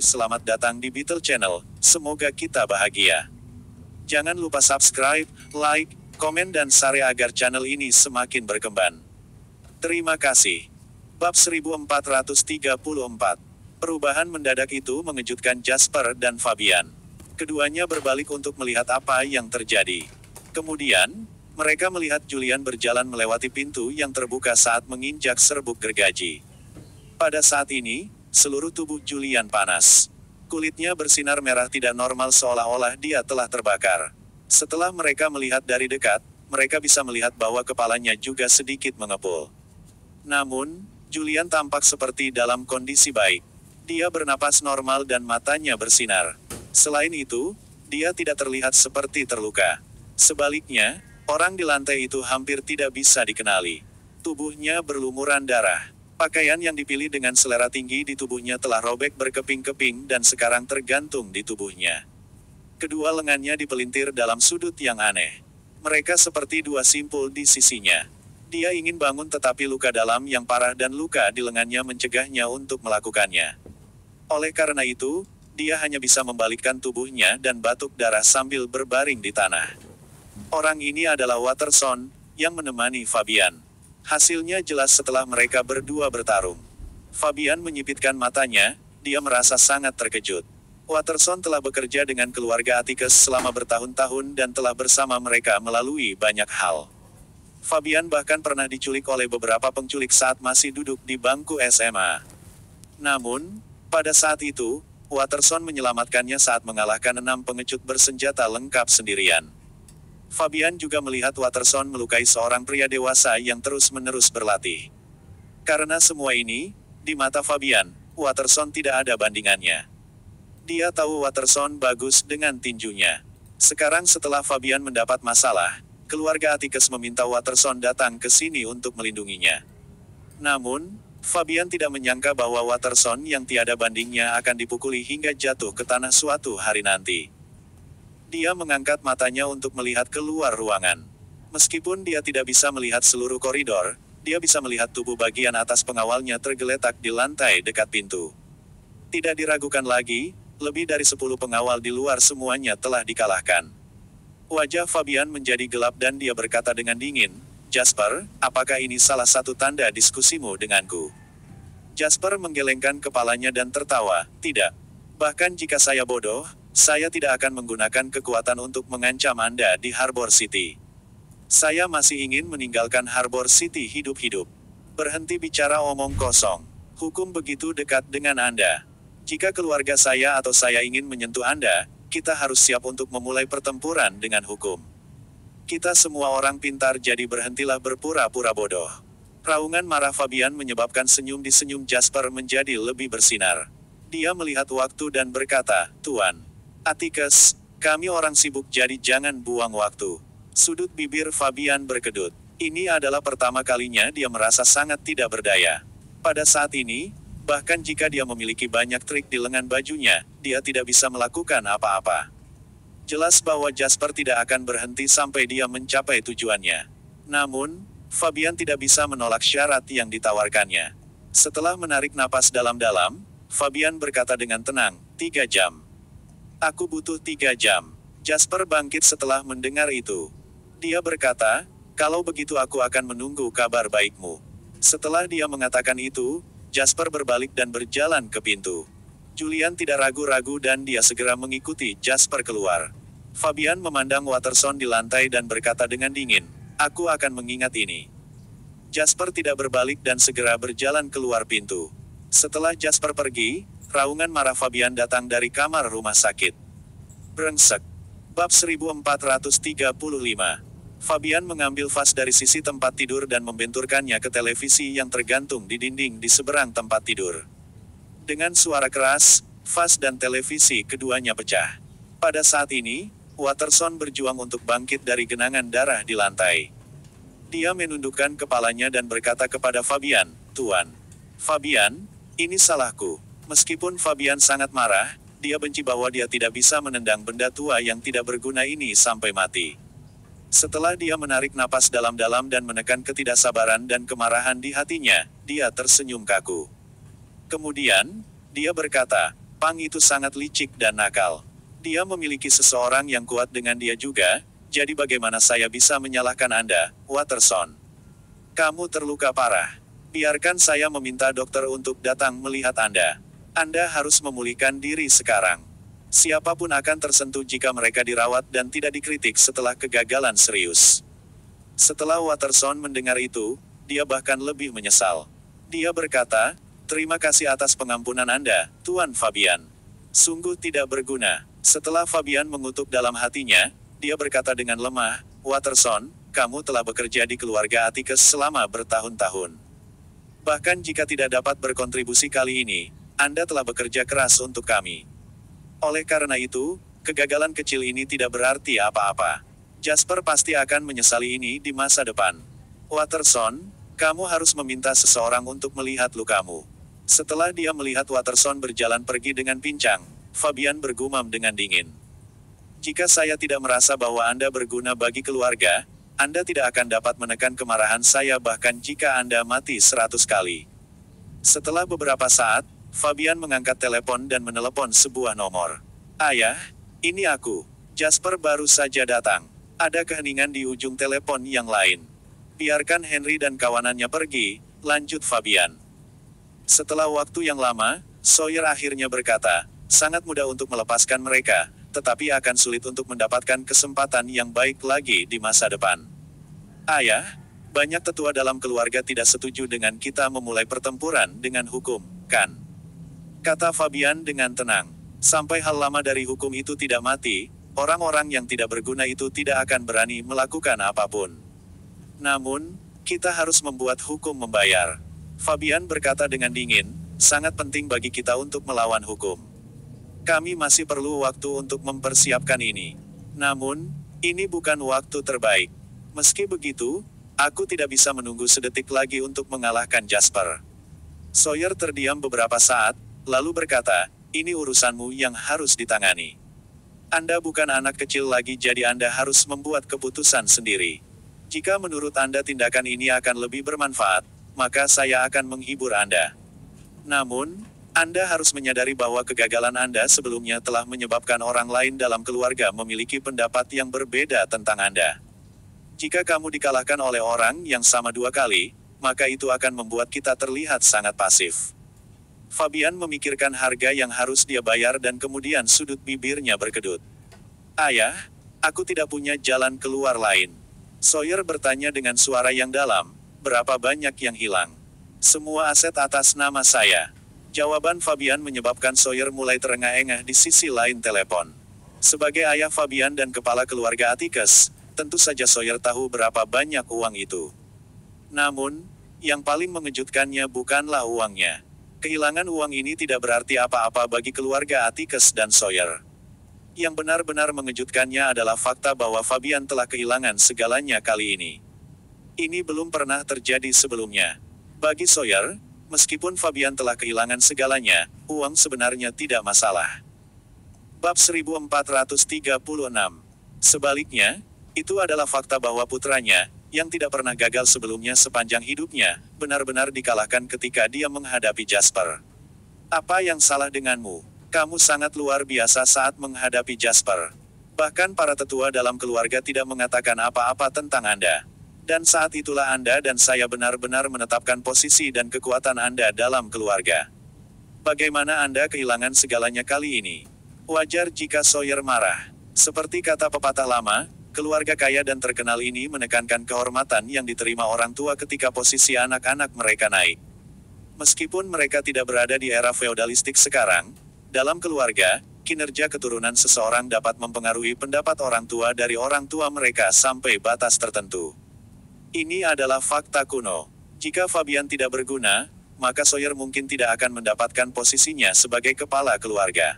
Selamat datang di Beetle Channel, semoga kita bahagia. Jangan lupa subscribe, like, komen dan share agar channel ini semakin berkembang. Terima kasih. Bab 1434. Perubahan mendadak itu mengejutkan Jasper dan Fabian. Keduanya berbalik untuk melihat apa yang terjadi. Kemudian, mereka melihat Julian berjalan melewati pintu yang terbuka saat menginjak serbuk gergaji. Pada saat ini, seluruh tubuh Julian panas. Kulitnya bersinar merah tidak normal seolah-olah dia telah terbakar. Setelah mereka melihat dari dekat, mereka bisa melihat bahwa kepalanya juga sedikit mengepul. Namun, Julian tampak seperti dalam kondisi baik. Dia bernapas normal dan matanya bersinar. Selain itu, dia tidak terlihat seperti terluka. Sebaliknya, orang di lantai itu hampir tidak bisa dikenali. Tubuhnya berlumuran darah. Pakaian yang dipilih dengan selera tinggi di tubuhnya telah robek berkeping-keping dan sekarang tergantung di tubuhnya. Kedua lengannya dipelintir dalam sudut yang aneh. Mereka seperti dua simpul di sisinya. Dia ingin bangun tetapi luka dalam yang parah dan luka di lengannya mencegahnya untuk melakukannya. Oleh karena itu, dia hanya bisa membalikkan tubuhnya dan batuk darah sambil berbaring di tanah. Orang ini adalah Watterson, yang menemani Fabian. Hasilnya jelas setelah mereka berdua bertarung. Fabian menyipitkan matanya, dia merasa sangat terkejut. Watterson telah bekerja dengan keluarga Atticus selama bertahun-tahun dan telah bersama mereka melalui banyak hal. Fabian bahkan pernah diculik oleh beberapa penculik saat masih duduk di bangku SMA. Namun, pada saat itu, Watterson menyelamatkannya saat mengalahkan 6 pengecut bersenjata lengkap sendirian. Fabian juga melihat Watterson melukai seorang pria dewasa yang terus-menerus berlatih. Karena semua ini, di mata Fabian, Watterson tidak ada bandingannya. Dia tahu Watterson bagus dengan tinjunya. Sekarang setelah Fabian mendapat masalah, keluarga Atticus meminta Watterson datang ke sini untuk melindunginya. Namun, Fabian tidak menyangka bahwa Watterson yang tiada bandingnya akan dipukuli hingga jatuh ke tanah suatu hari nanti. Dia mengangkat matanya untuk melihat keluar ruangan. Meskipun dia tidak bisa melihat seluruh koridor, dia bisa melihat tubuh bagian atas pengawalnya tergeletak di lantai dekat pintu. Tidak diragukan lagi, lebih dari 10 pengawal di luar semuanya telah dikalahkan. Wajah Fabian menjadi gelap dan dia berkata dengan dingin, "Jasper, apakah ini salah satu tanda diskusimu denganku?" Jasper menggelengkan kepalanya dan tertawa, "Tidak. Bahkan jika saya bodoh, saya tidak akan menggunakan kekuatan untuk mengancam Anda di Harbor City. Saya masih ingin meninggalkan Harbor City hidup-hidup. Berhenti bicara omong kosong. Hukum begitu dekat dengan Anda. Jika keluarga saya atau saya ingin menyentuh Anda, kita harus siap untuk memulai pertempuran dengan hukum. Kita semua orang pintar jadi berhentilah berpura-pura bodoh." Raungan marah Fabian menyebabkan senyum di senyum Jasper menjadi lebih bersinar. Dia melihat waktu dan berkata, "Tuan Atticus, kami orang sibuk jadi jangan buang waktu." Sudut bibir Fabian berkedut. Ini adalah pertama kalinya dia merasa sangat tidak berdaya. Pada saat ini, bahkan jika dia memiliki banyak trik di lengan bajunya, dia tidak bisa melakukan apa-apa. Jelas bahwa Jasper tidak akan berhenti sampai dia mencapai tujuannya. Namun, Fabian tidak bisa menolak syarat yang ditawarkannya. Setelah menarik napas dalam-dalam, Fabian berkata dengan tenang, 3 jam. Aku butuh 3 jam. Jasper bangkit setelah mendengar itu. Dia berkata, "Kalau begitu aku akan menunggu kabar baikmu." Setelah dia mengatakan itu, Jasper berbalik dan berjalan ke pintu. Julian tidak ragu-ragu dan dia segera mengikuti Jasper keluar. Fabian memandang Watterson di lantai dan berkata dengan dingin, "Aku akan mengingat ini." Jasper tidak berbalik dan segera berjalan keluar pintu. Setelah Jasper pergi, raungan marah Fabian datang dari kamar rumah sakit. Brengsek. Bab 1435. Fabian mengambil vas dari sisi tempat tidur dan membenturkannya ke televisi yang tergantung di dinding di seberang tempat tidur. Dengan suara keras, vas dan televisi keduanya pecah. Pada saat ini, Watterson berjuang untuk bangkit dari genangan darah di lantai. Dia menundukkan kepalanya dan berkata kepada Fabian, "Tuan Fabian, ini salahku." Meskipun Fabian sangat marah, dia benci bahwa dia tidak bisa menendang benda tua yang tidak berguna ini sampai mati. Setelah dia menarik napas dalam-dalam dan menekan ketidaksabaran dan kemarahan di hatinya, dia tersenyum kaku. Kemudian, dia berkata, Pang itu sangat licik dan nakal. Dia memiliki seseorang yang kuat dengan dia juga, jadi bagaimana saya bisa menyalahkan Anda, Watterson? Kamu terluka parah. Biarkan saya meminta dokter untuk datang melihat Anda. Anda harus memulihkan diri sekarang. Siapapun akan tersentuh jika mereka dirawat dan tidak dikritik setelah kegagalan serius. Setelah Watterson mendengar itu, dia bahkan lebih menyesal. Dia berkata, "Terima kasih atas pengampunan Anda, Tuan Fabian. Sungguh tidak berguna." Setelah Fabian mengutuk dalam hatinya, dia berkata dengan lemah, "Watterson, kamu telah bekerja di keluarga Atticus selama bertahun-tahun. Bahkan jika tidak dapat berkontribusi kali ini, Anda telah bekerja keras untuk kami. Oleh karena itu, kegagalan kecil ini tidak berarti apa-apa. Jasper pasti akan menyesali ini di masa depan. Watterson, kamu harus meminta seseorang untuk melihat lukamu." Setelah dia melihat Watterson berjalan pergi dengan pincang, Fabian bergumam dengan dingin. "Jika saya tidak merasa bahwa Anda berguna bagi keluarga, Anda tidak akan dapat menekan kemarahan saya bahkan jika Anda mati 100 kali." Setelah beberapa saat, Fabian mengangkat telepon dan menelepon sebuah nomor. "Ayah, ini aku. Jasper baru saja datang." Ada keheningan di ujung telepon yang lain. "Biarkan Henry dan kawanannya pergi," lanjut Fabian. Setelah waktu yang lama, Sawyer akhirnya berkata, "Sangat mudah untuk melepaskan mereka, tetapi akan sulit untuk mendapatkan kesempatan yang baik lagi di masa depan. Ayah, banyak tetua dalam keluarga tidak setuju dengan kita memulai pertempuran dengan hukum, kan?" kata Fabian dengan tenang. "Sampai hal lama dari hukum itu tidak mati, orang-orang yang tidak berguna itu tidak akan berani melakukan apapun. Namun, kita harus membuat hukum membayar." Fabian berkata dengan dingin, "Sangat penting bagi kita untuk melawan hukum. Kami masih perlu waktu untuk mempersiapkan ini. Namun, ini bukan waktu terbaik. Meski begitu, aku tidak bisa menunggu sedetik lagi untuk mengalahkan Jasper." Sawyer terdiam beberapa saat, lalu berkata, "Ini urusanmu yang harus ditangani. Anda bukan anak kecil lagi jadi Anda harus membuat keputusan sendiri. Jika menurut Anda tindakan ini akan lebih bermanfaat, maka saya akan menghibur Anda. Namun, Anda harus menyadari bahwa kegagalan Anda sebelumnya telah menyebabkan orang lain dalam keluarga memiliki pendapat yang berbeda tentang Anda. Jika kamu dikalahkan oleh orang yang sama 2 kali, maka itu akan membuat kita terlihat sangat pasif." Fabian memikirkan harga yang harus dia bayar dan kemudian sudut bibirnya berkedut. "Ayah, aku tidak punya jalan keluar lain." Sawyer bertanya dengan suara yang dalam, "Berapa banyak yang hilang?" "Semua aset atas nama saya." Jawaban Fabian menyebabkan Sawyer mulai terengah-engah di sisi lain telepon. Sebagai ayah Fabian dan kepala keluarga Atticus, tentu saja Sawyer tahu berapa banyak uang itu. Namun, yang paling mengejutkannya bukanlah uangnya. Kehilangan uang ini tidak berarti apa-apa bagi keluarga Atticus dan Sawyer. Yang benar-benar mengejutkannya adalah fakta bahwa Fabian telah kehilangan segalanya kali ini. Ini belum pernah terjadi sebelumnya. Bagi Sawyer, meskipun Fabian telah kehilangan segalanya, uang sebenarnya tidak masalah. Bab 1436. Sebaliknya, itu adalah fakta bahwa putranya, yang tidak pernah gagal sebelumnya sepanjang hidupnya, benar-benar dikalahkan ketika dia menghadapi Jasper. "Apa yang salah denganmu? Kamu sangat luar biasa saat menghadapi Jasper. Bahkan para tetua dalam keluarga tidak mengatakan apa-apa tentang Anda. Dan saat itulah Anda dan saya benar-benar menetapkan posisi dan kekuatan Anda dalam keluarga. Bagaimana Anda kehilangan segalanya kali ini?" Wajar jika Sawyer marah. Seperti kata pepatah lama, keluarga kaya dan terkenal ini menekankan kehormatan yang diterima orang tua ketika posisi anak-anak mereka naik. Meskipun mereka tidak berada di era feodalistik sekarang, dalam keluarga, kinerja keturunan seseorang dapat mempengaruhi pendapat orang tua dari orang tua mereka sampai batas tertentu. Ini adalah fakta kuno. Jika Fabian tidak berguna, maka Sawyer mungkin tidak akan mendapatkan posisinya sebagai kepala keluarga.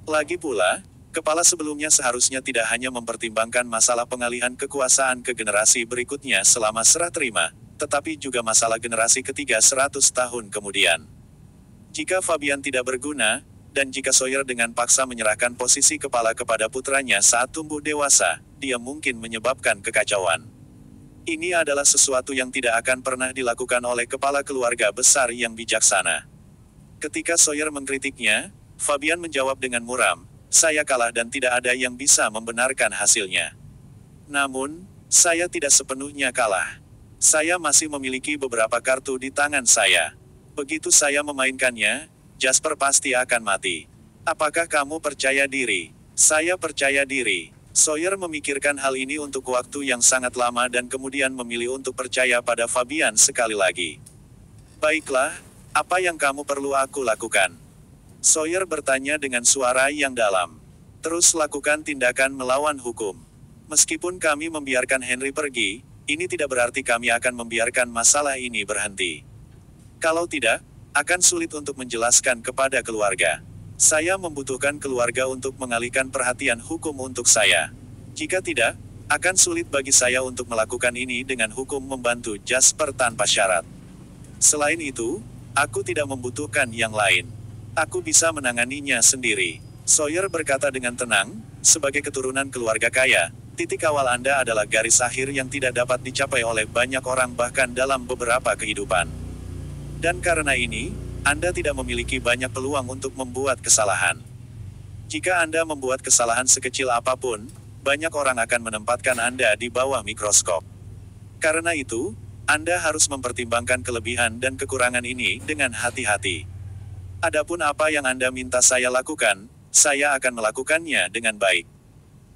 Lagi pula, kepala sebelumnya seharusnya tidak hanya mempertimbangkan masalah pengalihan kekuasaan ke generasi berikutnya selama serah terima, tetapi juga masalah generasi ketiga 100 tahun kemudian. Jika Fabian tidak berguna, dan jika Sawyer dengan paksa menyerahkan posisi kepala kepada putranya saat tumbuh dewasa, dia mungkin menyebabkan kekacauan. Ini adalah sesuatu yang tidak akan pernah dilakukan oleh kepala keluarga besar yang bijaksana. Ketika Sawyer mengkritiknya, Fabian menjawab dengan muram, saya kalah dan tidak ada yang bisa membenarkan hasilnya. Namun, saya tidak sepenuhnya kalah. Saya masih memiliki beberapa kartu di tangan saya. Begitu saya memainkannya, Jasper pasti akan mati. Apakah kamu percaya diri? Saya percaya diri. Sawyer memikirkan hal ini untuk waktu yang sangat lama dan kemudian memilih untuk percaya pada Fabian sekali lagi. Baiklah, apa yang kamu perlu aku lakukan? Sawyer bertanya dengan suara yang dalam. Terus lakukan tindakan melawan hukum. Meskipun kami membiarkan Henry pergi, ini tidak berarti kami akan membiarkan masalah ini berhenti. Kalau tidak, akan sulit untuk menjelaskan kepada keluarga. Saya membutuhkan keluarga untuk mengalihkan perhatian hukum untuk saya. Jika tidak, akan sulit bagi saya untuk melakukan ini dengan hukum membantu Jasper tanpa syarat. Selain itu, aku tidak membutuhkan yang lain. Aku bisa menanganinya sendiri. Sawyer berkata dengan tenang, sebagai keturunan keluarga kaya, titik awal Anda adalah garis akhir yang tidak dapat dicapai oleh banyak orang bahkan dalam beberapa kehidupan. Dan karena ini, Anda tidak memiliki banyak peluang untuk membuat kesalahan. Jika Anda membuat kesalahan sekecil apapun, banyak orang akan menempatkan Anda di bawah mikroskop. Karena itu, Anda harus mempertimbangkan kelebihan dan kekurangan ini dengan hati-hati. Adapun apa yang Anda minta saya lakukan, saya akan melakukannya dengan baik.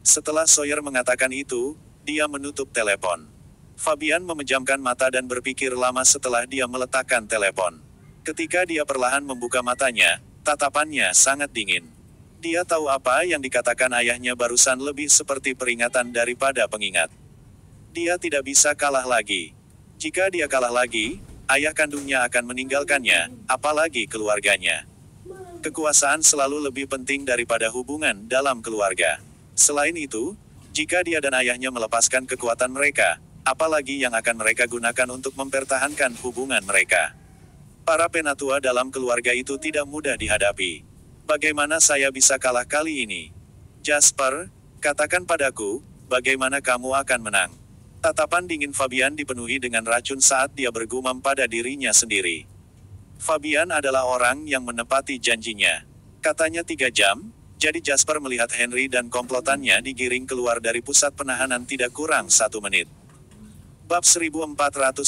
Setelah Sawyer mengatakan itu, dia menutup telepon. Fabian memejamkan mata dan berpikir lama setelah dia meletakkan telepon. Ketika dia perlahan membuka matanya, tatapannya sangat dingin. Dia tahu apa yang dikatakan ayahnya barusan lebih seperti peringatan daripada pengingat. Dia tidak bisa kalah lagi. Jika dia kalah lagi, ayah kandungnya akan meninggalkannya, apalagi keluarganya. Kekuasaan selalu lebih penting daripada hubungan dalam keluarga. Selain itu, jika dia dan ayahnya melepaskan kekuatan mereka, apalagi yang akan mereka gunakan untuk mempertahankan hubungan mereka. Para penatua dalam keluarga itu tidak mudah dihadapi. Bagaimana saya bisa kalah kali ini? Jasper, katakan padaku, bagaimana kamu akan menang? Tatapan dingin Fabian dipenuhi dengan racun saat dia bergumam pada dirinya sendiri. Fabian adalah orang yang menepati janjinya. Katanya 3 jam, jadi Jasper melihat Henry dan komplotannya digiring keluar dari pusat penahanan tidak kurang 1 menit. Bab 1437.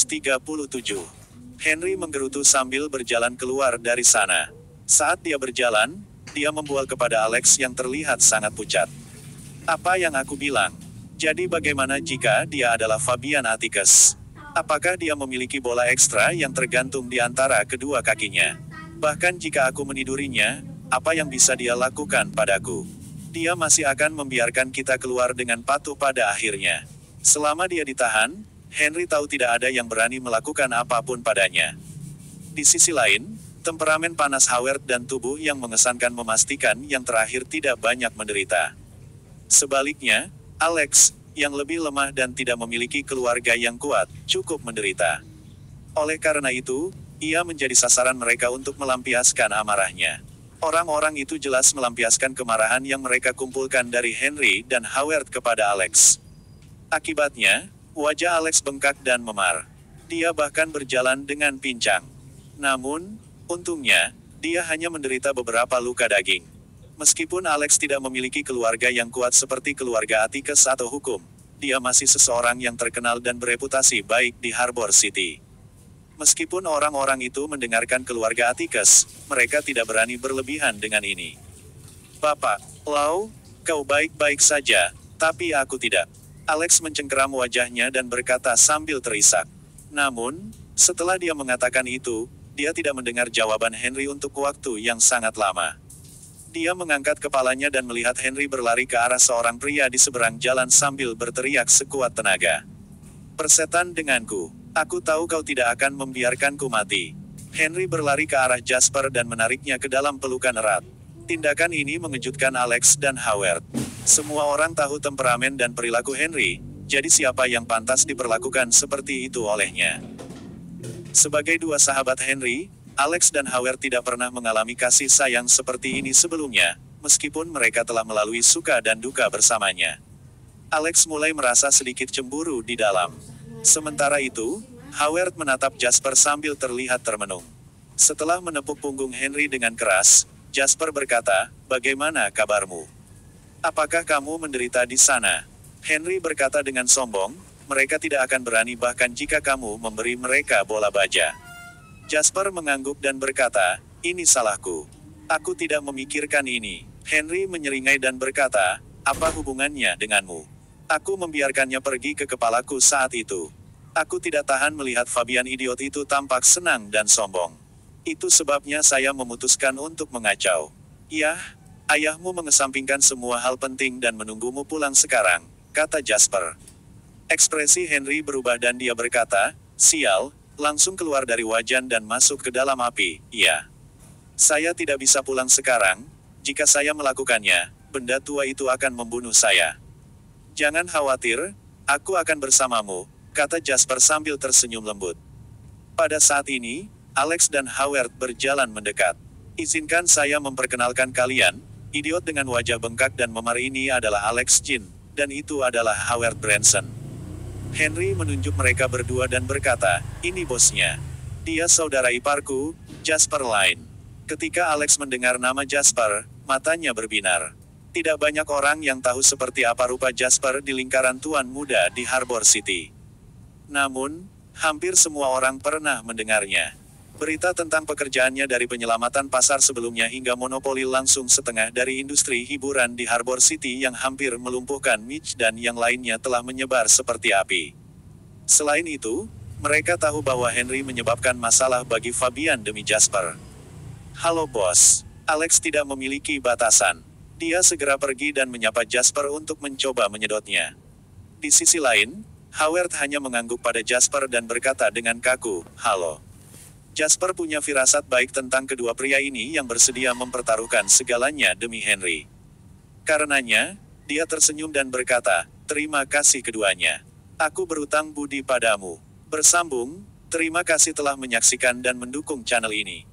Henry menggerutu sambil berjalan keluar dari sana. Saat dia berjalan, dia membual kepada Alex yang terlihat sangat pucat. Apa yang aku bilang? Jadi bagaimana jika dia adalah Fabian Atticus? Apakah dia memiliki bola ekstra yang tergantung di antara kedua kakinya? Bahkan jika aku menidurinya, apa yang bisa dia lakukan padaku? Dia masih akan membiarkan kita keluar dengan patuh pada akhirnya. Selama dia ditahan, Henry tahu tidak ada yang berani melakukan apapun padanya. Di sisi lain, temperamen panas Howard dan tubuh yang mengesankan memastikan yang terakhir tidak banyak menderita. Sebaliknya, Alex, yang lebih lemah dan tidak memiliki keluarga yang kuat, cukup menderita. Oleh karena itu, ia menjadi sasaran mereka untuk melampiaskan amarahnya. Orang-orang itu jelas melampiaskan kemarahan yang mereka kumpulkan dari Henry dan Howard kepada Alex. Akibatnya, wajah Alex bengkak dan memar. Dia bahkan berjalan dengan pincang. Namun, untungnya, dia hanya menderita beberapa luka daging. Meskipun Alex tidak memiliki keluarga yang kuat seperti keluarga Atticus atau hukum, dia masih seseorang yang terkenal dan bereputasi baik di Harbor City. Meskipun orang-orang itu mendengarkan keluarga Atticus, mereka tidak berani berlebihan dengan ini. Bapak, Lau, kau baik-baik saja, tapi aku tidak. Alex mencengkeram wajahnya dan berkata sambil terisak. Namun, setelah dia mengatakan itu, dia tidak mendengar jawaban Henry untuk waktu yang sangat lama. Dia mengangkat kepalanya dan melihat Henry berlari ke arah seorang pria di seberang jalan sambil berteriak sekuat tenaga. Persetan denganku. Aku tahu kau tidak akan membiarkanku mati. Henry berlari ke arah Jasper dan menariknya ke dalam pelukan erat. Tindakan ini mengejutkan Alex dan Howard. Semua orang tahu temperamen dan perilaku Henry, jadi siapa yang pantas diperlakukan seperti itu olehnya? Sebagai dua sahabat Henry, Alex dan Howard tidak pernah mengalami kasih sayang seperti ini sebelumnya, meskipun mereka telah melalui suka dan duka bersamanya. Alex mulai merasa sedikit cemburu di dalam. Sementara itu, Howard menatap Jasper sambil terlihat termenung. Setelah menepuk punggung Henry dengan keras, Jasper berkata, "Bagaimana kabarmu? Apakah kamu menderita di sana?" Henry berkata dengan sombong, "Mereka tidak akan berani bahkan jika kamu memberi mereka bola baja." Jasper mengangguk dan berkata, "Ini salahku. Aku tidak memikirkan ini." Henry menyeringai dan berkata, "Apa hubungannya denganmu? Aku membiarkannya pergi ke kepalaku saat itu. Aku tidak tahan melihat Fabian idiot itu tampak senang dan sombong. Itu sebabnya saya memutuskan untuk mengacau." "Yah, ayahmu mengesampingkan semua hal penting dan menunggumu pulang sekarang," kata Jasper. Ekspresi Henry berubah dan dia berkata, "Sial," langsung keluar dari wajan dan masuk ke dalam api. "Iya. Saya tidak bisa pulang sekarang. Jika saya melakukannya, benda tua itu akan membunuh saya." "Jangan khawatir, aku akan bersamamu," kata Jasper sambil tersenyum lembut. Pada saat ini, Alex dan Howard berjalan mendekat. "Izinkan saya memperkenalkan kalian, idiot dengan wajah bengkak dan memar ini adalah Alex Jin, dan itu adalah Howard Branson." Henry menunjuk mereka berdua dan berkata, "Ini bosnya. Dia saudara iparku, Jasper Lynn." Ketika Alex mendengar nama Jasper, matanya berbinar. Tidak banyak orang yang tahu seperti apa rupa Jasper di lingkaran tuan muda di Harbor City. Namun, hampir semua orang pernah mendengarnya. Berita tentang pekerjaannya dari penyelamatan pasar sebelumnya hingga monopoli langsung setengah dari industri hiburan di Harbor City yang hampir melumpuhkan Mitch dan yang lainnya telah menyebar seperti api. Selain itu, mereka tahu bahwa Henry menyebabkan masalah bagi Fabian demi Jasper. "Halo bos." Alex tidak memiliki batasan. Dia segera pergi dan menyapa Jasper untuk mencoba menyedotnya. Di sisi lain, Howard hanya mengangguk pada Jasper dan berkata dengan kaku, "Halo." Jasper punya firasat baik tentang kedua pria ini yang bersedia mempertaruhkan segalanya demi Henry. Karenanya, dia tersenyum dan berkata, "Terima kasih keduanya. Aku berutang budi padamu." Bersambung, terima kasih telah menyaksikan dan mendukung channel ini.